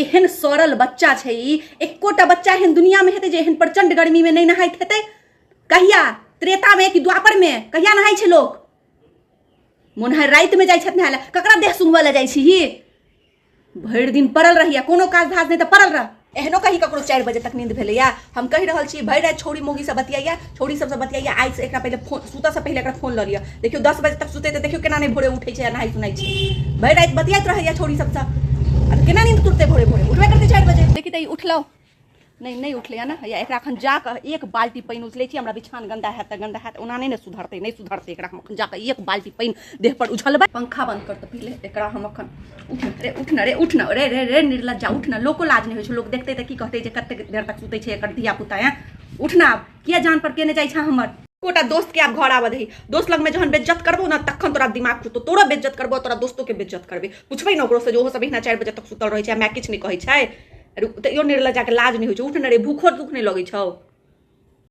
केहन सरल बच्चा छै ई। एकोटा बच्चा एहन दुनिया में हेतै जे एहन प्रचंड गर्मी में नहीं नहाइत हेतै? कहिया? त्रेता में कि द्वापर में? कहिया नहाय छै लोग? मोनहर रात में जाइ छथि नहाय लए। ककरा देह सुनबऽ लए जाइ छी? भरि दिन पड़ल रहिया, कोनो काज धाज नहीं तो पड़ल रह। एहनो कहीं ककरो 4 बजे तक नींद भेलैया? हम कहि रहल छी भरि रात छौड़ी मौगी से बतियाइया, छौड़ी सबसे बतियाइया। आज से एकरा पहले फोन सुतऽ से पहले एकरा फोन ल लिया। देखियो 10 बजे तक सुते तऽ देखियो केना नहीं भोरे उठै छै, नहाय सुनाय छै। भरि रात बतियाइत रहैया छौड़ी सबसे, आ केना नींद टूटतै भोरे भोरे? उठबे करतै 4 बजे। देखी तऽ ई उठलौ नहीं उठलै ना। या एकरा अखन जाकऽ एक बाल्टी पानी उछलै छी। हमरा बिछान गंदा हैत तऽ गंदा हैत, ओना नहीं सुधरतै, नहीं सुधरतै। एकरा हम अखन जाकऽ एक बाल्टी पानी देह पर उछलबै। पंखा बंद कर तऽ पहिले एकरा हम अखन उठ न रे निर्लज्जा उठ न। लोको लाज नहीं होइ छै, लोक देखतै तऽ की कहतै जे कते देर तक सुतै छै एकर धिया पुता। उठ न, आब किया जान पर केने जाइ छै हमर? कोटा दोस्त के आब घर आबऽ दही। दोस्त लग में जहन बेइज्जत करबो ना तखन तोरा दिमाग खुलतौ। तोरा बेइज्जत करबो, तोरा दोस्तों के बेइज्जत करबे। पुछबै न ओकरो से जे ओहो सब इतना 4 बजे तक सुतल रहै छै, मैं किछ नहीं कहै छै। यो निर्लज्जा के लाज नहीं होइ छै। उठ न रे, भूखो दुख नहीं लगै छौ?